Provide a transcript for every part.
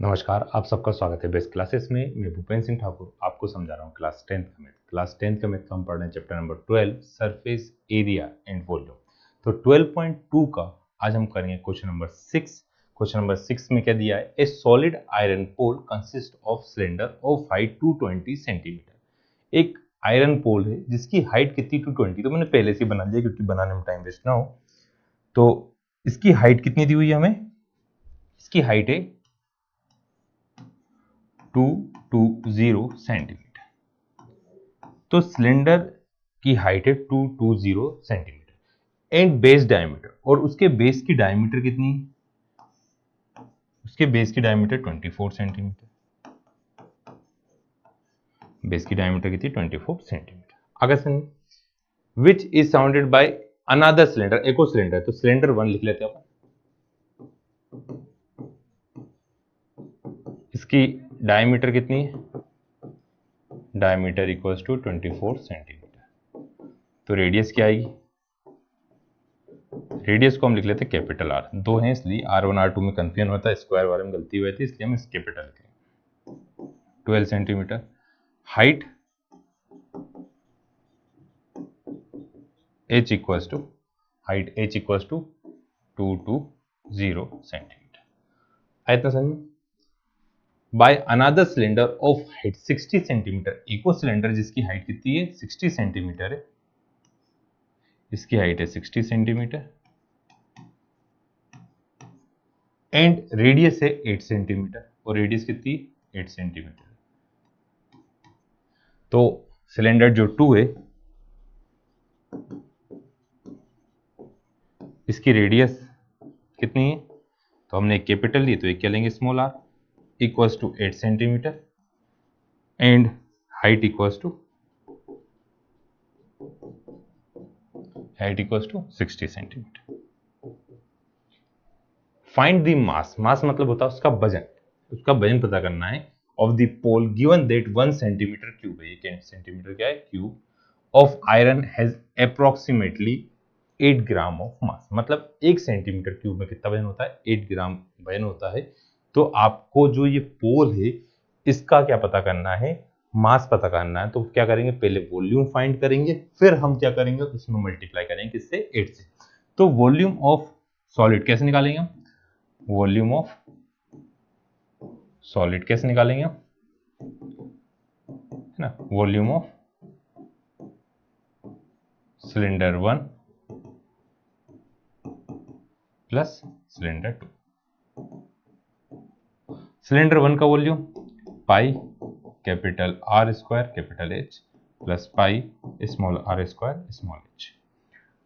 नमस्कार, आप सबका स्वागत है बेस्ट क्लासेस में। मैं भूपेंद्र सिंह ठाकुर आपको समझा रहा हूँ क्लास 10th का मैथ। क्लास 10th का मैथ का हम पढ़ रहे हैं chapter number 12 surface area and volume. तो 12.2 का आज हम करेंगे क्वेश्चन नंबर 6। क्वेश्चन नंबर 6 में क्या दिया है? A solid iron pole consist of cylinder of height 220 centimetre. एक आयरन पोल है जिसकी हाइट कितनी 220, तो मैंने पहले से बना लिया क्योंकि बनाने में टाइम वेस्ट ना हो। तो इसकी हाइट कितनी दी हुई है हमें? इसकी हाइट है 220 सेंटीमीटर। तो सिलेंडर की हाइट है 220 सेंटीमीटर एंड बेस डायमीटर, और उसके बेस की डायमीटर कितनी? उसके बेस की डायमीटर 24 सेंटीमीटर। बेस की डायमीटर कितनी? 24 सेंटीमीटर। अगर सुन which is surrounded by another cylinder, एक और सिलेंडर, तो सिलेंडर 1 लिख लेते हैं अपन। इसकी डायमीटर कितनी है? Diameter equals to 24 centimetre. तो रेडियस क्या आएगी? रेडियस को हम लिख लेते हैं कैपिटल आर। दो हैं इसलिए R1 R2 में कंफ्यूजन होता है, स्क्वायर वाले में गलती हुई थी इसलिए हम कैपिटल लिखेंगे 12 centimetre. Height h equals to 220 centimetre. आया इतना समझ में? By another cylinder of height 60 centimetre, एक और सिलेंडर जिसकी हाइट कितनी है? 60 सेंटीमीटर है। इसकी हाइट है 60 सेंटीमीटर एंड रेडियस है 8 सेंटीमीटर, और रेडियस कितनी? 8 सेंटीमीटर। तो सिलेंडर जो 2 है इसकी रेडियस कितनी है? तो हमने एक कैपिटल ली तो एक क्या लेंगे? Small r equals to 8 centimetre and height equals to 60 centimetre. Find the mass. Mass मतलब होता है उसका वजन। उसका वजन पता करना है of the pole given that 1 centimetre cube है। ये सेंटीमीटर क्या है? Cube of iron has approximately 8 gram of mass. मतलब 1 सेंटीमीटर क्यूब में कितना वजन होता है? 8 ग्राम वजन होता है। तो आपको जो ये पोल है इसका क्या पता करना है? मास पता करना है। तो क्या करेंगे? पहले वॉल्यूम फाइंड करेंगे, फिर हम क्या करेंगे? उसमें मल्टीप्लाई करेंगे किससे? 8 से। तो वॉल्यूम ऑफ सॉलिड कैसे निकालेंगे हम? वॉल्यूम ऑफ सॉलिड कैसे निकालेंगे हम? है ना, volume of cylinder 1 plus cylinder 2। Cylinder 1 का volume pi capital R square capital H plus pi small r square small h.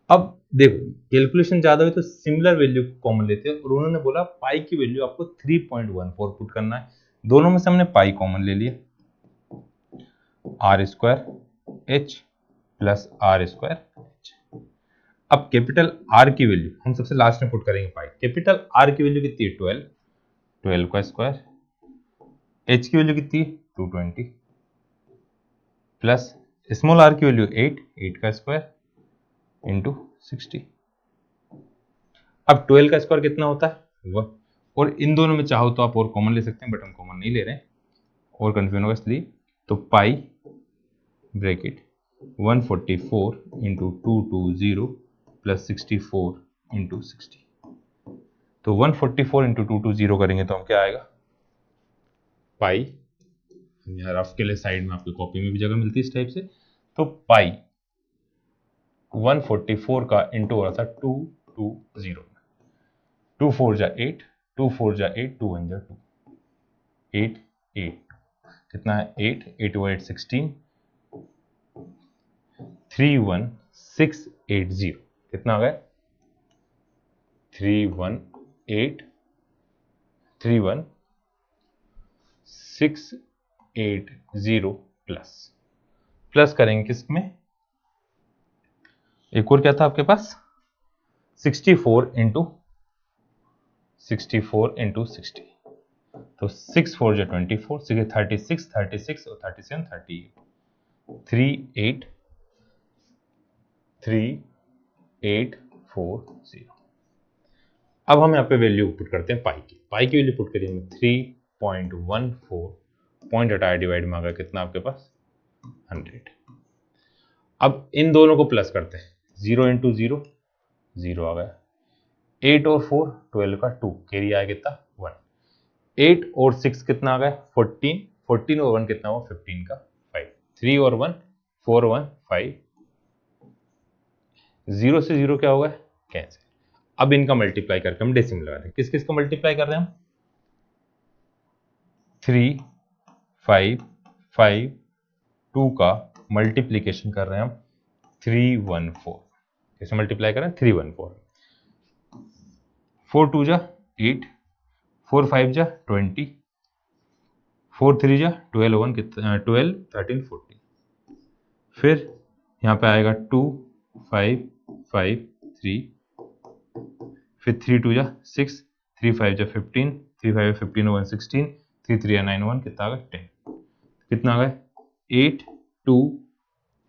अब देखो कैलकुलेशन ज्यादा हुई तो सिमिलर वैल्यू कॉमन लेते हैं, और उन्होंने बोला पाई की वैल्यू आपको 3.14 पुट करना है। दोनों में से हमने पाई कॉमन ले लिया, R square H plus R square H. अब कैपिटल आर की वैल्यू हम सबसे लास्ट में पुट करेंगे पाई। कैपिटल आर की वैल्यू कितनी है? 12 का स्क्वायर। एच की वैल्यू कितनी है? 220 प्लस स्मॉल आर की वैल्यू 8 का स्क्वायर इंटू 60। अब 12 का स्क्वायर कितना होता है? 1। और इन दोनों में चाहो तो आप और कॉमन ले सकते हैं, बट हम कॉमन नहीं ले रहे हैं और कंफ्यूजन होगा इसलिए। तो पाई ब्रैकेट 144 इंटू 220 प्लस 64 इंटू 60। तो 144 इंटू 220 करेंगे तो हम क्या आएगा? पाई, यहाँ रफ के लिए साइड में आपकी कॉपी में भी जगह मिलती है इस टाइप से। तो पाई 144 का इंटू हो रहा था 220। 2 4 जा 8, 2 4 जा 8, 2 1 जा 2, 8 8 कितना है? 8 8 8 16, 31680 कितना हो गया? 31680 प्लस प्लस करेंगे किसमें? एक और क्या था आपके पास? 64 इंटू 60। तो 6 4 जो 24, 36 36 और 37 38 3840। अब हम यहाँ पे वैल्यू पुट करते हैं पाई की। पाई की वैल्यू पुट करिए 3 0.14, पॉइंट हटाया, डिवाइड में आ गया कितना आपके पास 100। अब इन दोनों को प्लस करते हैं, 0 इंटू 0 0 आ गया, 8 और 4 12 का 2, कैरी आया कितना 1, 8 और 6 कितना आ गया 14, 14 और 1 कितना हुआ 15 का 5, 3 और 1 4 1 5, 0 से 0 क्या होगा कैंसिल। अब इनका मल्टीप्लाई करके हम डेसिमल लगा दें, किस किस का मल्टीप्लाई कर रहे हैं हम 3 5 5 2 का मल्टीप्लीकेशन कर रहे हैं हम 314, कैसे मल्टीप्लाई करें 314, 4 2 जा 8, 4 5 जा 20, 4 3 जा 12 1 कितना 12 13 14, फिर यहाँ पे आएगा 2 5 5 3, फिर 3 2 जा 6, 3 5 जा 15, 3 5 15 1 16, 3 3 9 1 कितना आ गया 10, कितना आ गया 8 2,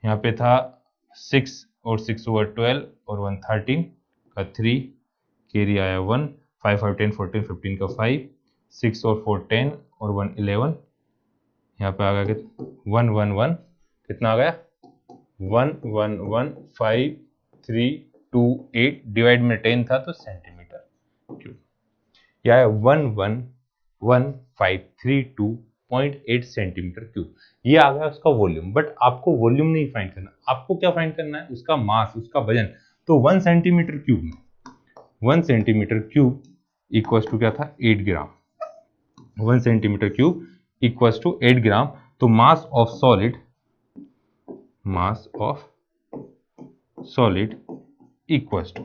यहाँ पे था 6 और 6 ओवर 12 और 1 13 का 3, कैरी आया 1, 5 5 10 14 15 का 5, 6 और 4 10 और 1 11, यहाँ पे आ गया 1 1 1, कितना आ गया 1 1 1 5 3 2 8, डिवाइड में 10 था तो सेंटीमीटर क्यूब, यह है 111,532.8 सेंटीमीटर क्यूब। ये आ गया उसका वॉल्यूम, बट आपको वॉल्यूम नहीं फाइंड करना, आपको क्या फाइंड करना है उसका मास, उसका वजन। तो 1 सेंटीमीटर क्यूब में 1 सेंटीमीटर क्यूब इक्वल टू क्या था 8 gram, 1 centimetre cube equal to 8 gram. तो mass of solid equal to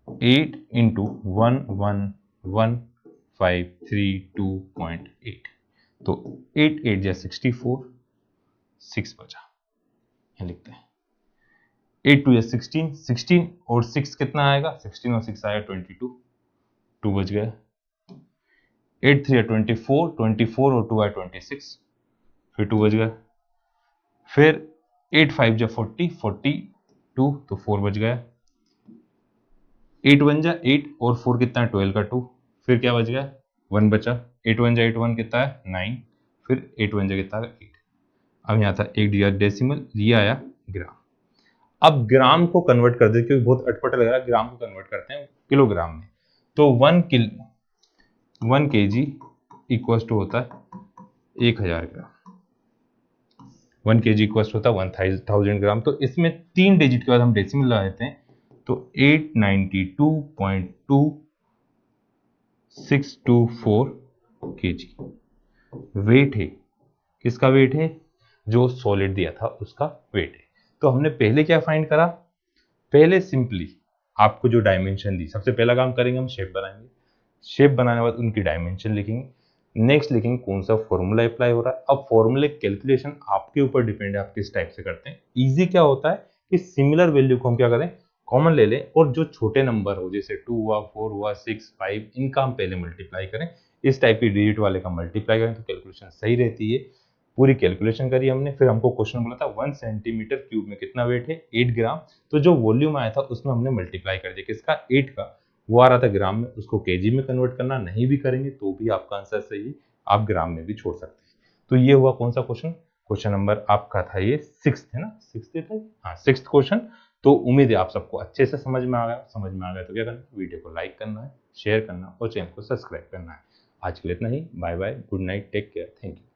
8 into 111,532.8, तो 8 8 जा 64, 6 बचा, यहाँ लिखते हैं 8 2 जा 16, 16 और 6 कितना आएगा 16 और 6 आएगा 22, 2 बच गया, 8 3 या 24, 24 और 2 आया 26, फिर 2 बच गया, फिर 8 5 जा 40, 42 तो 4 बच गया, 8 1 जा 8 और 4 कितना है 12 का 2, फिर क्या बच गया 1 बचा, 8 1 जा 8 1 कितना है 9, फिर 8 1 जा कितना है 8। अब यहाँ था 1 दिया डेसिमल, ये आया ग्राम। अब ग्राम को कन्वर्ट कर दे, क्योंकि बहुत अटपटा लग रहा है, ग्राम को कन्वर्ट करते हैं किलोग्राम में। तो 1 kg इक्वल टू होता है 1000 ग्राम, 1 kg इक्वल होता है 1000 ग्राम। तो इसमें 3 डिजिट के बाद हम डेसिमल लगा देते हैं, तो 892.2624 kg वेट है। किसका वेट है, जो सॉलिड दिया था उसका वेट है। तो हमने पहले क्या फाइंड करा, पहले सिंपली आपको जो डायमेंशन दी, सबसे पहला काम करेंगे हम शेप बनाएंगे, शेप बनाने के बाद उनकी डायमेंशन लिखेंगे, नेक्स्ट लिखेंगे कौन सा फॉर्मूला अप्लाई हो रहा है। अब फॉर्मूले कैलकुलेशन आपके ऊपर डिपेंड है, आप किस टाइप से करते हैं। इजी क्या होता है कि सिमिलर वैल्यू को हम क्या करें कॉमन ले लें, और जो छोटे नंबर हो जैसे 2 हुआ 4 हुआ 6 5, इनका हम पहले मल्टीप्लाई करें, इस टाइप की डिजिट वाले का मल्टीप्लाई करें तो कैलकुलेशन सही रहती है। पूरी कैलकुलेशन करी हमने, फिर हमको क्वेश्चन बोला था 1 सेंटीमीटर क्यूब में कितना वेट है 8 ग्राम। तो जो वॉल्यूम आया था उसमें हमने मल्टीप्लाई कर दिया, किसका 8 का, वो आ रहा था ग्राम में, उसको केजी में कन्वर्ट करना, नहीं भी करेंगे तो भी आपका आंसर सही है, आप ग्राम में भी छोड़ सकते हैं। तो ये हुआ कौन सा क्वेश्चन, क्वेश्चन नंबर आपका था ये 6 है ना, 6 था, हाँ 6th क्वेश्चन। तो उम्मीद है आप सबको अच्छे से समझ में आ गया, समझ में आ गया तो क्या करना, वीडियो को लाइक करना है, शेयर करना और चैनल को सब्सक्राइब करना है। आज के लिए इतना ही, bye bye, good night, take care, thank you.